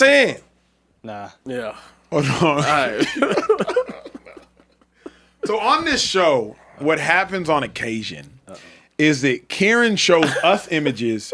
saying. Nah. Yeah. Hold on. All right. So on this show, what happens on occasion is that Kieran shows us images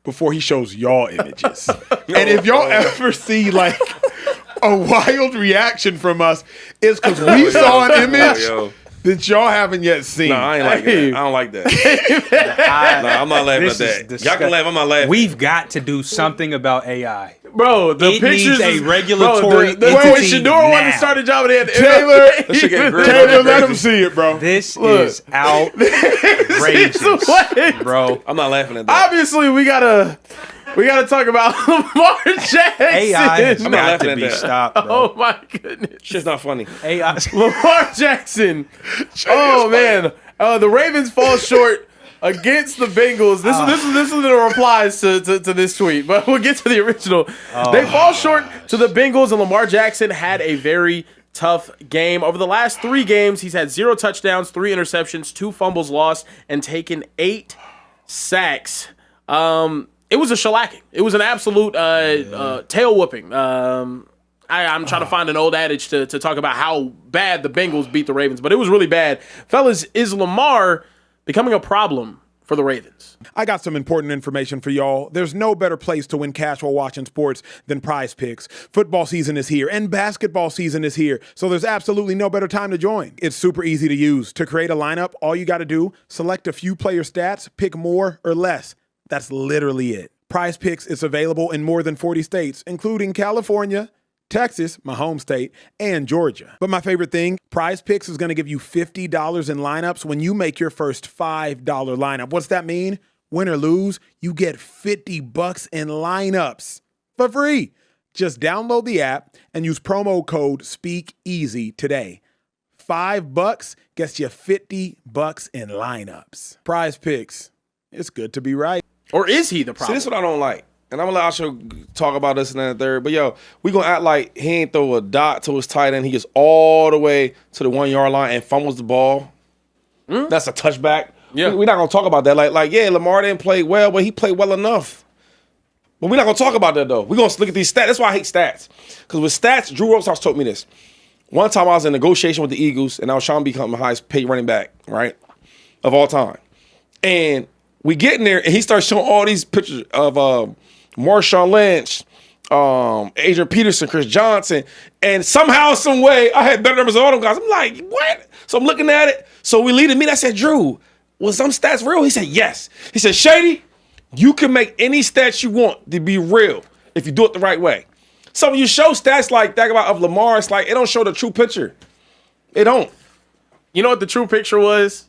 before he shows y'all images. And if y'all ever see like a wild reaction from us, it's because we saw an image that y'all haven't yet seen. No, I ain't like that. I don't like that. I'm not laughing at that. Y'all can laugh. I'm not laughing. We've got to do something about AI. Bro, the It pictures needs a regulatory the way entity Shador wanted to now. start a job and they had Taylor, let him see it, bro. This is outrageous, bro. I'm not laughing at that. Obviously, we gotta talk about Lamar Jackson. AI has I'm not got laughing to at be that. stopped, bro. Oh my goodness. Shit's not funny. AI. Lamar Jackson. Oh man. The Ravens fall short against the Bengals. This is the replies to this tweet, but we'll get to the original. They fall short to the Bengals, and Lamar Jackson had a very tough game. Over the last 3 games, he's had 0 touchdowns, 3 interceptions, 2 fumbles lost, and taken 8 sacks. It was a shellacking. It was an absolute tail whooping. I'm trying to find an old adage to talk about how bad the Bengals beat the Ravens, but it was really bad. Fellas, is Lamar becoming a problem for the Ravens? I got some important information for y'all. There's no better place to win cash while watching sports than PrizePicks. Football season is here and basketball season is here, so there's absolutely no better time to join. It's super easy to use. To create a lineup, all you got to do, select a few player stats, pick more or less. That's literally it. PrizePicks is available in more than 40 states, including California, Texas, my home state, and Georgia. But my favorite thing, PrizePicks is going to give you $50 in lineups when you make your first $5 lineup. What's that mean? Win or lose, you get $50 in lineups for free. Just download the app and use promo code Speakeasy today. $5 gets you $50 in lineups. PrizePicks, it's good to be right. Or is he the See, problem? this is what I don't like. And I'm going to let Acho talk about this and that and third. But, yo, we going to act like he ain't throw a dot to his tight end. He gets all the way to the 1 yard line and fumbles the ball. That's a touchback. Yeah. We're not going to talk about that. Like, yeah, Lamar didn't play well, but he played well enough. But we're not going to talk about that, though. We're going to look at these stats. That's why I hate stats. Because with stats, Drew Rosenhaus told me this. One time I was in negotiation with the Eagles, and I was trying to become the highest paid running back, right, of all time. And we get in there, and he starts showing all these pictures of Marshawn Lynch, Adrian Peterson, Chris Johnson, and somehow, some way, I had better numbers than all them guys. I'm like, what? So I'm looking at it. So we lead the meeting. I said, Drew, was some stats real? He said, yes. He said, Shady, you can make any stats you want to be real if you do it the right way. So when you show stats like that of Lamar, it's like it don't show the true picture. It don't. You know what the true picture was?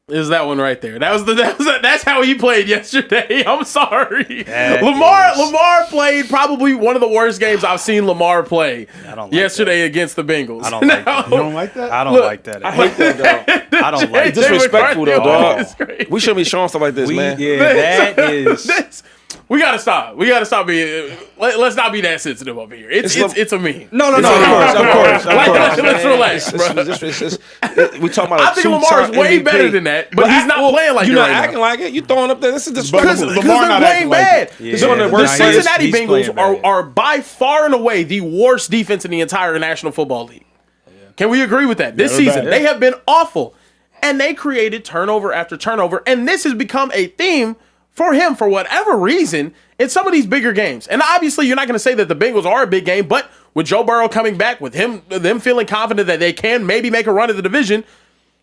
Is that one right there? That's how he played yesterday. I'm sorry. Lamar played probably one of the worst games I've seen Lamar play yesterday against the Bengals. I don't like that. You don't like that? I don't like that. I hate that, dog. I don't like that. Disrespectful, though, dog. Great. We shouldn't be showing stuff like this, man. Yeah, that is. We gotta stop. We gotta stop being. Let's not be that sensitive over here. It's a meme. No. Of course. Let's relax, bro. We talking about. I think Lamar is way better than that, but he's not playing like you're it not right acting now. like it. You throwing up there. This is Because disrespectful. they're playing bad. The Cincinnati he's Bengals are by far and away the worst defense in the entire National Football League. Can we agree with that? This season, they have been awful. And they created turnover after turnover. And this has become a theme for him for whatever reason in some of these bigger games. And obviously, you're not going to say that the Bengals are a big game, but with Joe Burrow coming back, with them feeling confident that they can maybe make a run at the division,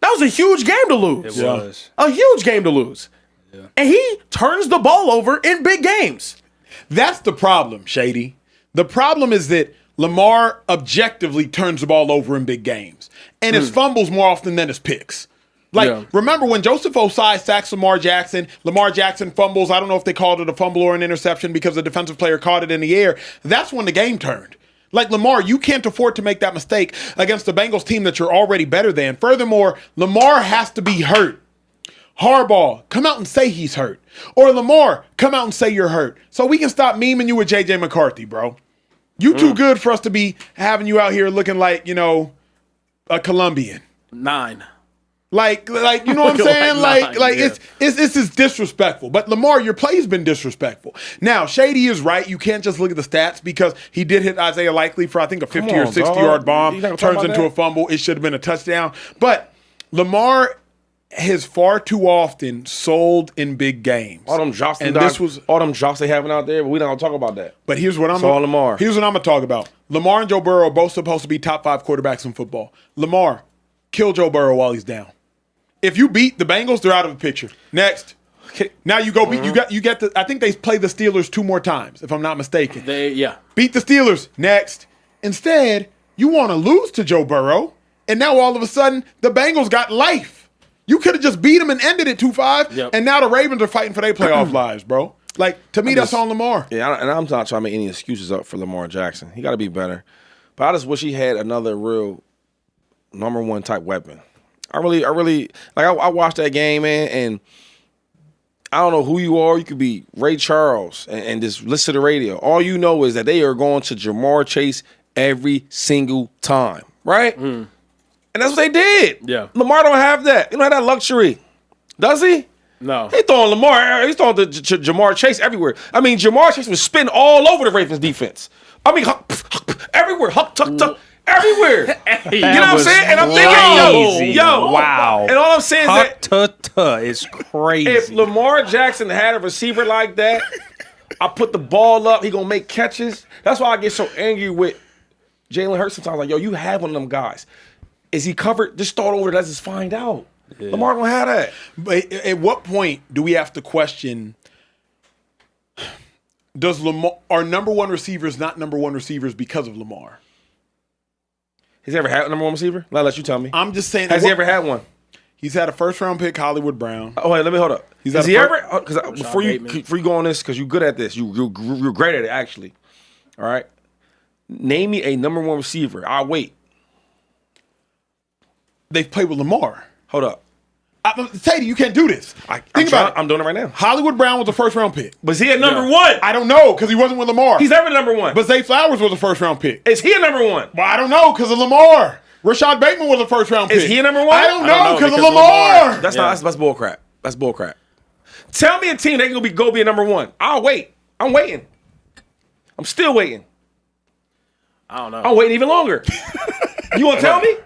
that was a huge game to lose. It was. A huge game to lose. Yeah. And he turns the ball over in big games. That's the problem, Shady. The problem is that Lamar objectively turns the ball over in big games. And his fumbles more often than his picks. Remember when Joseph Osai sacks Lamar Jackson fumbles, I don't know if they called it a fumble or an interception because the defensive player caught it in the air. That's when the game turned. Like, Lamar, you can't afford to make that mistake against the Bengals team that you're already better than. Furthermore, Lamar has to be hurt. Harbaugh, come out and say he's hurt. Or Lamar, come out and say you're hurt. So we can stop memeing you with J.J. McCarthy, bro. You too good for us to be having you out here looking like, a Colombian. 9. Like you know what I'm saying? Like, Like yeah. it's just disrespectful. But Lamar, your play's been disrespectful. Now, Shady is right. You can't just look at the stats because he did hit Isaiah Likely for I think a 50 or on, 60 dog. yard bomb. You not gonna talk Turns about into that? a fumble. It should have been a touchdown. But Lamar has far too often sold in big games. All them drops, And this was all them drops they having out there, but we not gonna talk about that. But here's what I'm all Lamar. Here's what I'm gonna talk about. Lamar and Joe Burrow are both supposed to be top 5 quarterbacks in football. Lamar, kill Joe Burrow while he's down. If you beat the Bengals, they're out of the picture. Next. Now you go beat you get the I think they play the Steelers 2 more times, if I'm not mistaken. Beat the Steelers. Next. Instead, you want to lose to Joe Burrow, and now all of a sudden the Bengals got life. You could have just beat them and ended it 2-5, and now the Ravens are fighting for their playoff lives, bro. Like, to me, that's on Lamar. Yeah, and I'm not trying to make any excuses up for Lamar Jackson. He got to be better. But I just wish he had another real number 1 type weapon. I really, like, I watched that game, man, and I don't know who you are. You could be Ray Charles and just listen to the radio. All you know is that they are going to Jamar Chase every single time, right? And that's what they did. Yeah. Lamar don't have that. He don't have that luxury. Does he? No. He throwing Lamar. He's throwing Jamar Chase everywhere. I mean, Jamar Chase was spinning all over the Ravens defense. I mean, everywhere. Huck, tuck, tuck, everywhere. You know what I'm saying? And I'm thinking, yo. Wow. And all I'm saying is that It's crazy. if Lamar Jackson had a receiver like that, I put the ball up, he gonna make catches. That's why I get so angry with Jalen Hurts sometimes. Like, yo, you have one of them guys. Is he covered? Just start over. Let's just find out. Yeah. Lamar don't have that. But at what point do we have to question, does Lamar, are number 1 receivers not number 1 receivers because of Lamar? Has he ever had a number 1 receiver? Let you tell me. I'm just saying. Has he ever had one? He's had a first-round pick, Hollywood Brown. Oh, wait, let me hold up. Has he ever? Because before you go on this, because you're good at this. You're great at it, actually. All right. Name me a number 1 receiver. I'll wait. They've played with Lamar. Hold up. Shady, you can't do this. Think about it. I'm doing it right now. Hollywood Brown was a first-round pick. But is he a number 1? I don't know because he wasn't with Lamar. He's never number 1. But Zay Flowers was a first-round pick. Is he a number 1? Well, I don't know because of Lamar. Rashad Bateman was a first-round pick. Is he a number 1? I don't know because of Lamar. That's bull crap. That's bull crap. Tell me a team that can go be a number 1. I'll wait. I'm waiting. I'm still waiting. I don't know. I'm waiting even longer. You want to tell me?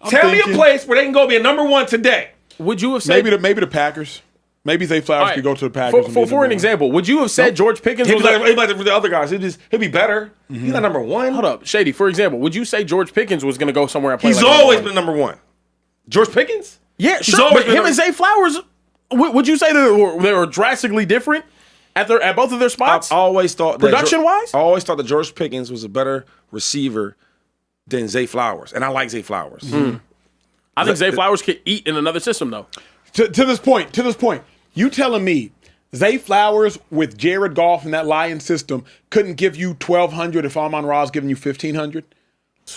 Tell me a place where they can go be a number 1 today. Would you have said maybe the Packers? Maybe Zay Flowers could go to the Packers. For an example, would you have said George Pickens was like the other guys? He'll be better. He's not number 1. Hold up, Shady. For example, would you say George Pickens was going to go somewhere and play? He's always been number 1. George Pickens? Yeah, sure. But him and Zay Flowers, would you say they were drastically different at both of their spots? I always thought production-wise, I always thought that George Pickens was a better receiver than Zay Flowers, and I like Zay Flowers. I think Zay Flowers could eat in another system, though. To this point, you telling me Zay Flowers with Jared Goff in that Lion system couldn't give you 1,200 if Amon-Ra's giving you 1,500?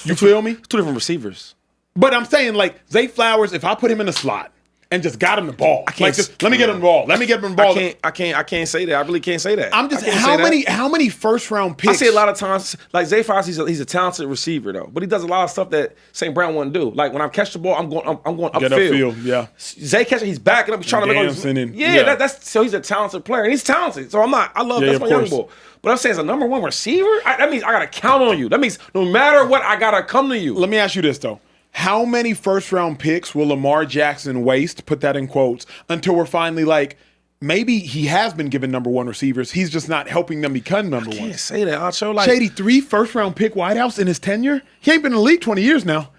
You feel me? 2 different receivers. But I'm saying, like, Zay Flowers, if I put him in a slot and just got him the ball, let me get him the ball. Let me get him the ball. I can't say that. I really can't say that. I'm just how many first round picks? I see a lot of times, like Zay Flowers, he's a talented receiver though, but he does a lot of stuff that St. Brown wouldn't do. Like when I catch the ball, I'm going upfield. Yeah. Zay catching, he's backing up, he's trying to make that's so he's a talented player and he's talented. So I love that's my young boy. But I'm saying as a number 1 receiver, that means I gotta count on you. That means no matter what, I gotta come to you. Let me ask you this though. How many first-round picks will Lamar Jackson waste, put that in quotes, until we're finally like, maybe he has been given number 1 receivers. He's just not helping them become number 1. I can't say that, Acho. Like, Shady, 3 first-round pick wideouts in his tenure? He ain't been in the league 20 years now.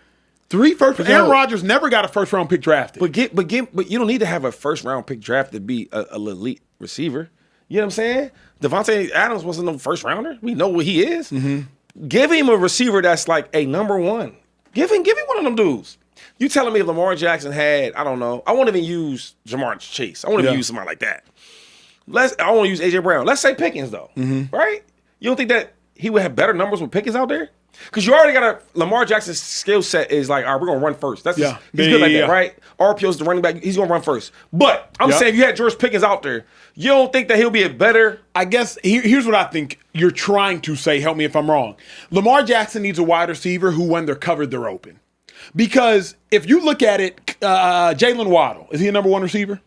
3 first. Aaron Rodgers never got a first-round pick drafted. But you don't need to have a first-round pick drafted to be a elite receiver. You know what I'm saying? Devontae Adams wasn't no first-rounder. We know what he is. Give him a receiver that's like a number 1. Give him one of them dudes. You telling me if Lamar Jackson had, I don't know, I won't even use Jamar Chase. I won't even use somebody like that. I want to use AJ Brown. Let's say Pickens though, right? You don't think that he would have better numbers with Pickens out there? Because you already got Lamar Jackson's skill set is like, all right, we're gonna run first. That's he's good like that, right? RPO's the running back. He's gonna run first. But I'm saying if you had George Pickens out there, you don't think that he'll be a better? I guess here's what I think you're trying to say. Help me if I'm wrong. Lamar Jackson needs a wide receiver who, when they're covered, they're open. Because if you look at it, Jalen Waddle, is he a number one receiver?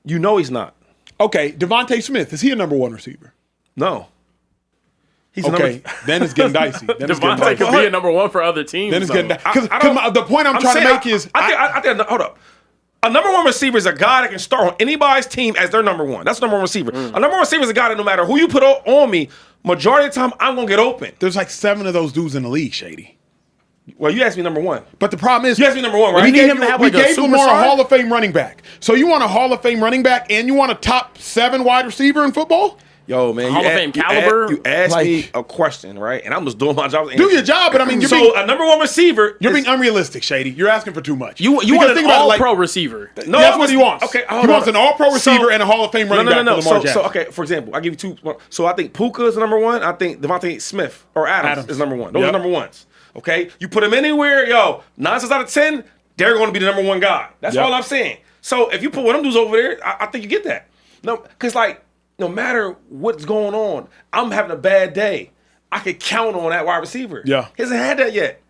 You know he's not. Okay, Devontae Smith, is he a number one receiver? No. He's Okay, then it's getting dicey. Then it's getting Devontae dicey. could be a number one for other teams. Then it's getting though. dicey. Because the point I'm trying to make is, I think hold up. A number one receiver is a guy that can start on anybody's team as their number one. That's a number one receiver. A number one receiver is a guy that no matter who you put on me, majority of the time I'm gonna get open. there's like 7 of those dudes in the league, Shady. Well, you asked me number one. But the problem is, You asked me number one, right? We need gave, him to have we like a gave Lamar a superstar? Hall of Fame running back. So you want a Hall of Fame running back and you want a top 7 wide receiver in football? Yo, man, Hall of Fame caliber? You asked me Like- a question, right? And I'm just doing my job. Do your job, but I mean, a number one receiver. you're is- being unrealistic, Shady. You're asking for too much. You Because want think an about it, like, all-pro receiver. No, that's what he wants. Okay, he wants an all-pro receiver and a Hall of Fame running back for Lamar Jackson. Okay, for example, I give you two. So I think Puka is number one. I think Devontae Smith or Adams is number one. Those Yep. are number ones. Okay, you put them anywhere, 9 times out of 10, they're going to be the number one guy. That's Yep. all I'm saying. So if you put one of them dudes over there, I think you get that. No, because no matter what's going on, I'm having a bad day. I could count on that wide receiver. Yeah. He hasn't had that yet.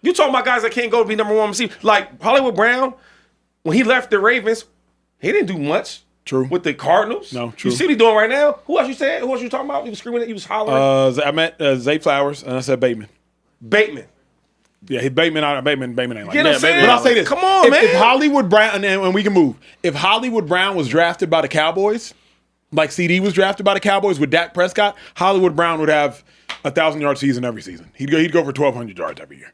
You talking about guys that can't go to be number one receiver. Like Hollywood Brown, when he left the Ravens, he didn't do much. True. With the Cardinals. No, true. You see what he's doing right now? Who else you said? Who else you talking about? He was screaming, he was hollering. I met Zay Flowers and I said Bateman. Bateman. Yeah, Bateman ain't like You know what I'm that. saying? But I'll say this. Come on, man. If Hollywood Brown, and we can move. If Hollywood Brown was drafted by the Cowboys, like CD was drafted by the Cowboys with Dak Prescott, Hollywood Brown would have 1,000-yard season every season. He'd go for 1,200 yards every year.